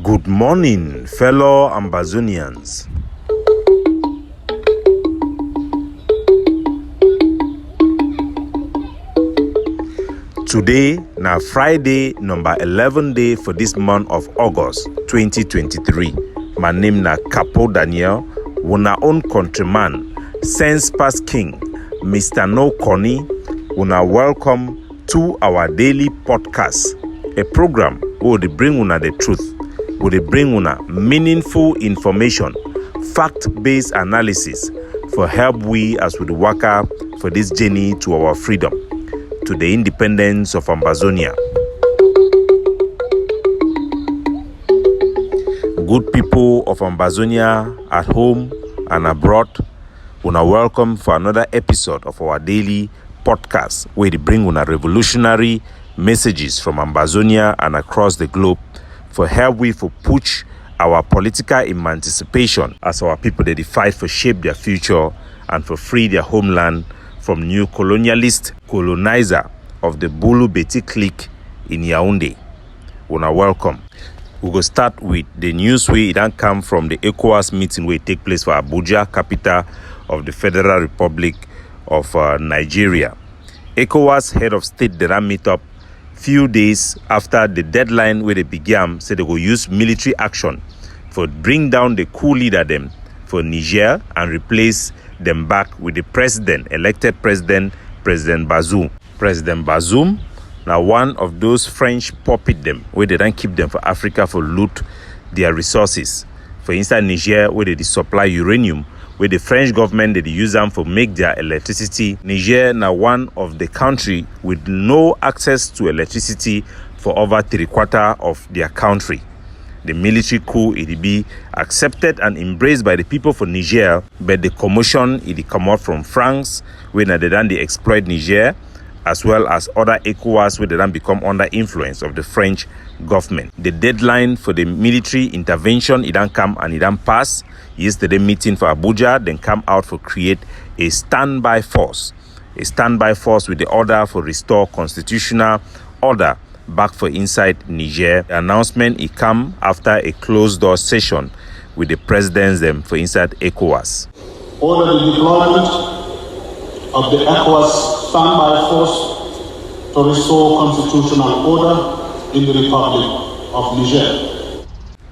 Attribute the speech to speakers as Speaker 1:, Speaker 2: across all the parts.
Speaker 1: Good morning, fellow Ambazonians. Today, na Friday, number 11 day for this month of August 2023. My name na Capo Daniel, una own countryman, sense past king, Mr. No Connie. Una welcome to our daily podcast, a program where they bring una the truth. Will they bring una meaningful information, fact-based analysis for help we as we work out for this journey to our freedom, to the independence of Ambazonia. Good people of Ambazonia at home and abroad, una welcome for another episode of our daily podcast where they bring una revolutionary messages from Ambazonia and across the globe for help we for push our political emancipation as our people they fight for shape their future and for free their homeland from new colonizer of the Bulu Beti clique in Yaoundé. Una welcome. We go start with the news where it don't come from the ECOWAS meeting where it take place for Abuja, capital of the Federal Republic of Nigeria. ECOWAS head of state they don't meet up few days after the deadline where they began, said they will use military action for bring down the coup leader them for Niger and replace them back with the elected president Bazoum. President Bazoum, now one of those French puppet them where they don't keep them for Africa for loot their resources. For instance, Niger where they supply uranium, where the French government they use them for make their electricity. Niger now one of the country with no access to electricity for over 3/4 of their country. The military coup it be accepted and embraced by the people for Niger, but the commotion it come out from France when they done they exploit Niger, as well as other ECOWAS where they then become under influence of the French government. The deadline for the military intervention it don't come and it don't pass. Yesterday meeting for Abuja, then come out for create a standby force. A standby force with the order for restore constitutional order back for inside Niger. The announcement it come after a closed door session with the presidents them for inside ECOWAS.
Speaker 2: Order the deployment of the ECOWAS standby force to restore constitutional order in the Republic of Niger.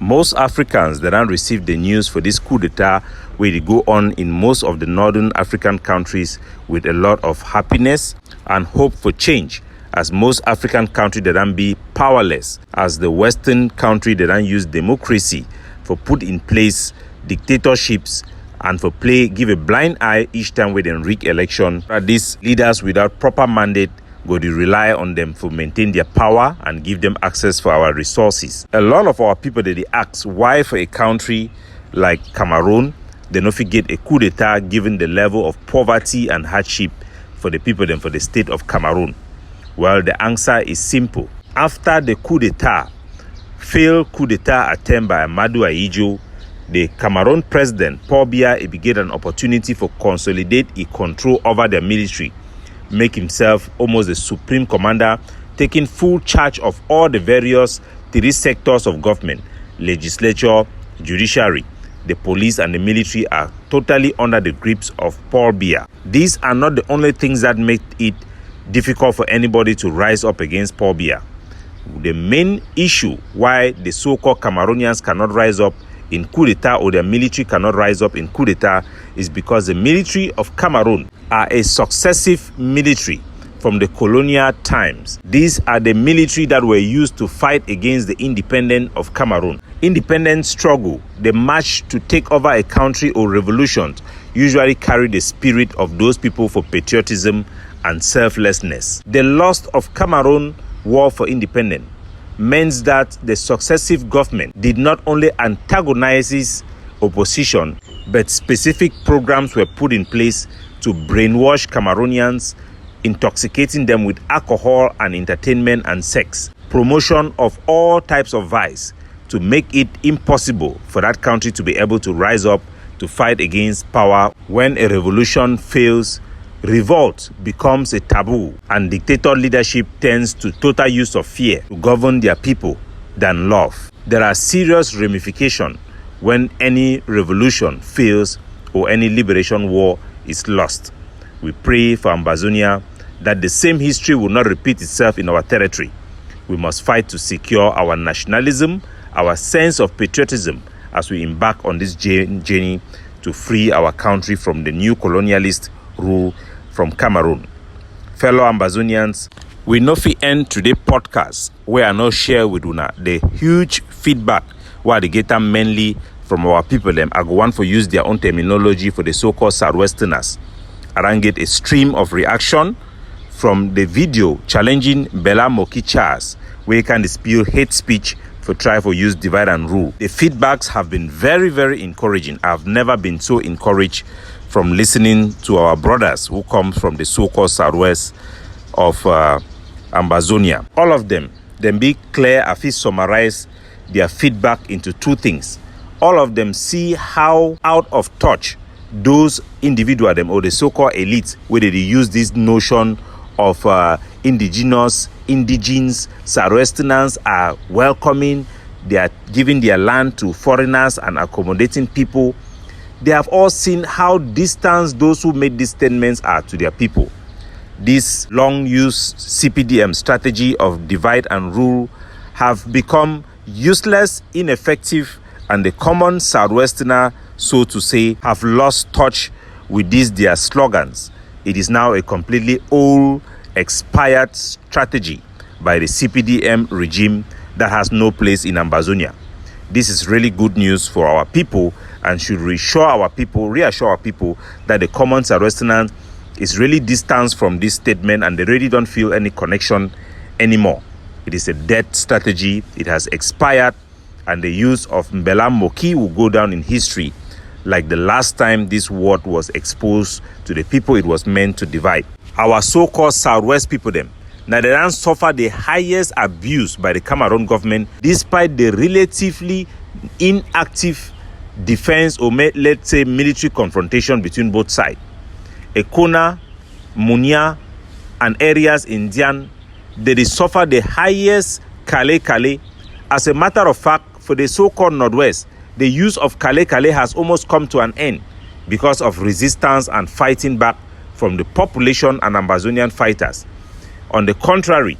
Speaker 1: Most Africans that don't receive the news for this coup d'etat where they go on in most of the northern African countries with a lot of happiness and hope for change, as most African countries that don't be powerless, as the Western country that don't use democracy for put in place dictatorships and for give a blind eye each time when they rig election. These leaders without proper mandate go to rely on them for maintain their power and give them access for our resources. A lot of our people they ask why for a country like Cameroon they not get a coup d'etat given the level of poverty and hardship for the people and for the state of Cameroon. Well, the answer is simple. After the failed coup d'etat attempt by Amadou Ahidjo, the Cameroon president Paul Biya he get an opportunity for consolidate his control over their military, make himself almost the supreme commander, taking full charge of all the various 3 sectors of government: legislature, judiciary, the police and the military are totally under the grips of Paul Biya. These are not the only things that make it difficult for anybody to rise up against Paul Biya. The main issue why the so-called Cameroonians cannot rise up in coup d'etat or their military cannot rise up in coup d'etat is because the military of Cameroon are a successive military from the colonial times. These are the military that were used to fight against the independence of Cameroon. Independence struggle, the march to take over a country or revolutions usually carry the spirit of those people for patriotism and selflessness. The loss of Cameroon war for independence means that the successive government did not only antagonize opposition, but specific programs were put in place to brainwash Cameroonians, intoxicating them with alcohol and entertainment and sex, promotion of all types of vice to make it impossible for that country to be able to rise up to fight against power. When a revolution fails, revolt becomes a taboo and dictator leadership turns to total use of fear to govern their people than love. There are serious ramifications when any revolution fails or any liberation war is lost. We pray for Ambazonia that the same history will not repeat itself in our territory. We must fight to secure our nationalism, our sense of patriotism as we embark on this journey to free our country from the new colonialist rule from Cameroon. Fellow Ambazonians, we no fit end today's podcast where I now share with una the huge feedback where they get mainly from our people them. I go want for use their own terminology for the so-called Southwesterners. I then get a stream of reaction from the video challenging Mbella Moki Charles, where you can dispute hate speech for try for use divide and rule. The feedbacks have been very, very encouraging. I've never been so encouraged from listening to our brothers who come from the so-called Southwest of Ambazonia. All of them be clear, I feel summarize their feedback into two things. All of them see how out of touch those individuals them or the so-called elites, where they use this notion of indigenous Southwesterners are welcoming, they are giving their land to foreigners and accommodating people. They have all seen how distant those who made these statements are to their people. This long-used CPDM strategy of divide and rule have become useless, ineffective, and the common Southwesterner, so to say, have lost touch with these their slogans. It is now a completely old, expired strategy by the CPDM regime that has no place in Ambazonia. This is really good news for our people and should reassure our people that the common Southwesterner is really distanced from this statement and they really don't feel any connection anymore. It is a dead strategy. It has expired, and the use of Mbella Moki will go down in history like the last time this word was exposed to the people it was meant to divide. Our so-called Southwest people them, now they don't suffer the highest abuse by the Cameroon government despite the relatively inactive defense or let's say military confrontation between both sides. Ekona, Munia, and areas in Dian, they suffer the highest Kale. As a matter of fact, for the so-called Northwest, the use of Kale has almost come to an end because of resistance and fighting back from the population and Ambazonian fighters. On the contrary,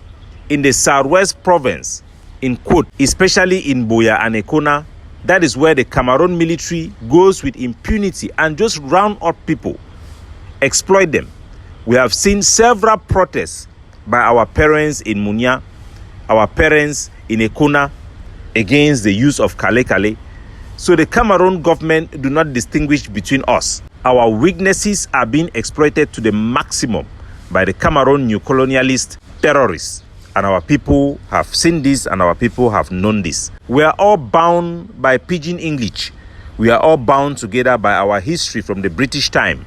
Speaker 1: in the Southwest province, in quote, especially in Boya and Ekona, that is where the Cameroon military goes with impunity and just round up people, exploit them. We have seen several protests by our parents in Munia, our parents in Ekona, against the use of Kale. So the Cameroon government do not distinguish between us. Our weaknesses are being exploited to the maximum by the Cameroon new colonialist terrorists. And our people have seen this and our people have known this. We are all bound by Pidgin English. We are all bound together by our history from the British time.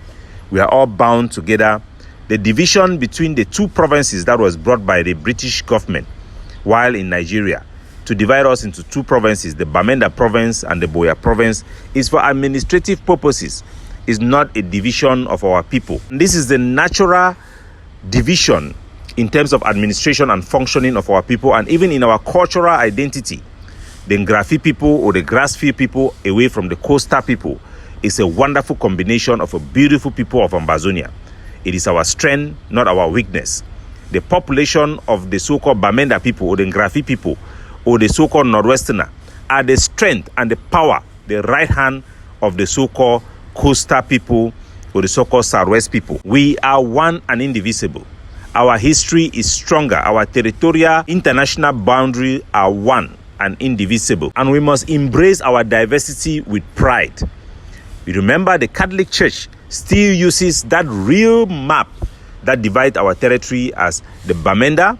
Speaker 1: We are all bound together. The division between the two provinces that was brought by the British government while in Nigeria to divide us into two provinces, the Bamenda province and the Boya province, is for administrative purposes. It's not a division of our people. This is the natural division in terms of administration and functioning of our people and even in our cultural identity. The Ngrafi people or the Grassfield people away from the coastal people is a wonderful combination of a beautiful people of Ambazonia. It is our strength, not our weakness. The population of the so-called Bamenda people or the Ngrafi people or the so-called Northwesterner are the strength and the power, the right hand of the so-called coastal people or the so-called Southwest people. We are one and indivisible. Our history is stronger. Our territorial international boundaries are one and indivisible. And we must embrace our diversity with pride. You remember the Catholic Church still uses that real map that divides our territory as the Bamenda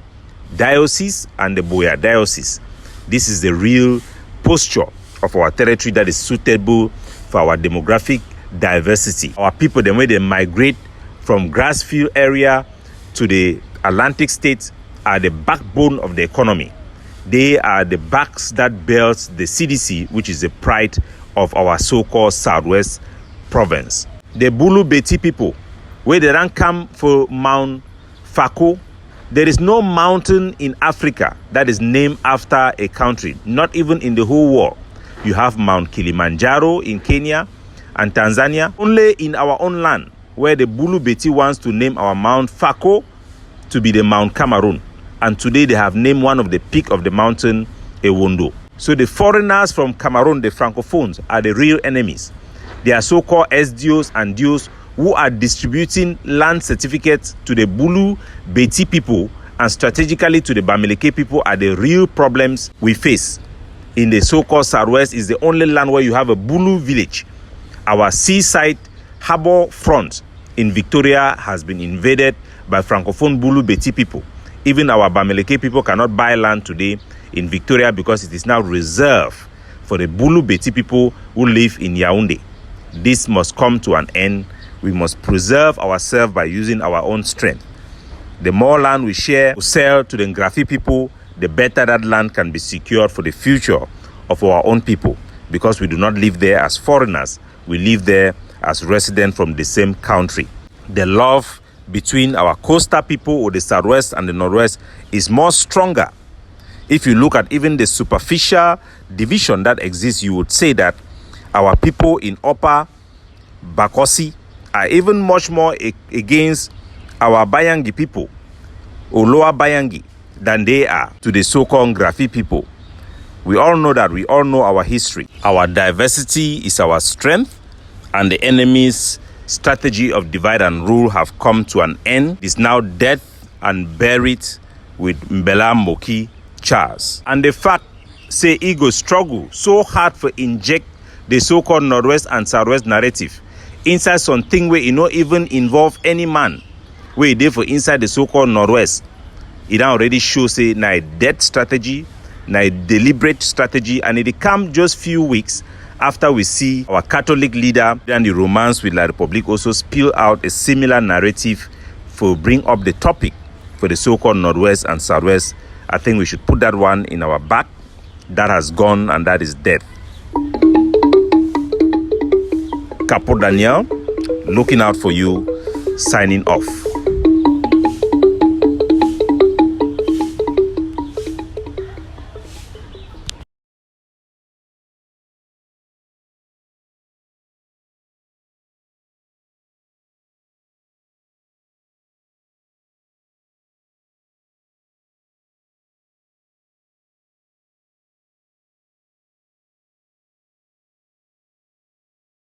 Speaker 1: Diocese and the Boya Diocese. This is the real posture of our territory that is suitable for our demographic diversity. Our people, the way they migrate from Grassfield area to the Atlantic states, are the backbone of the economy. They are the backs that builds the CDC, which is the pride of our so-called Southwest province. The Bulu Beti people, where they don't come for Mount Fako There is no mountain in Africa that is named after a country, not even in the whole world. You have Mount Kilimanjaro in Kenya and Tanzania. Only in our own land, where the Bulu Beti wants to name our Mount Fako to be the Mount Cameroon. And today they have named one of the peak of the mountain Ewondo. So the foreigners from Cameroon, the Francophones, are the real enemies. They are so-called SDOs and DOs who are distributing land certificates to the Bulu Beti people and strategically to the Bamileke people are the real problems we face. In the so-called Southwest is the only land where you have a Bulu village. Our seaside harbor front in Victoria has been invaded by Francophone Bulu Beti people. Even our Bamileke people cannot buy land today in Victoria because it is now reserved for the Bulu Beti people who live in Yaoundé. This must come to an end. We must preserve ourselves by using our own strength. The more land we share, we sell to the Ngrafi people, the better that land can be secured for the future of our own people, because we do not live there as foreigners. We live there as residents from the same country. The love between our coastal people or the Southwest and the Northwest is more stronger. If you look at even the superficial division that exists, you would say that our people in Upper Bakosi are even much more against our Bayangi people or Lower Bayangi than they are to the so-called Ngrafi people. We all know that. We all know our history. Our diversity is our strength, and the enemy's strategy of divide and rule have come to an end. It is now dead and buried with Mbella Moki Charles. And the fact, say, ego struggle so hard for inject the so-called Northwest and Southwest narrative inside something where it not even involve any man where they for inside the so-called Northwest. It already shows say na a dead strategy, na a deliberate strategy, and it come just few weeks after we see our Catholic leader and the romance with La Republique also spill out a similar narrative for bring up the topic for the so-called Northwest and Southwest. I think we should put that one in our back. That has gone and that is dead. Capo Daniel, looking out for you, signing off.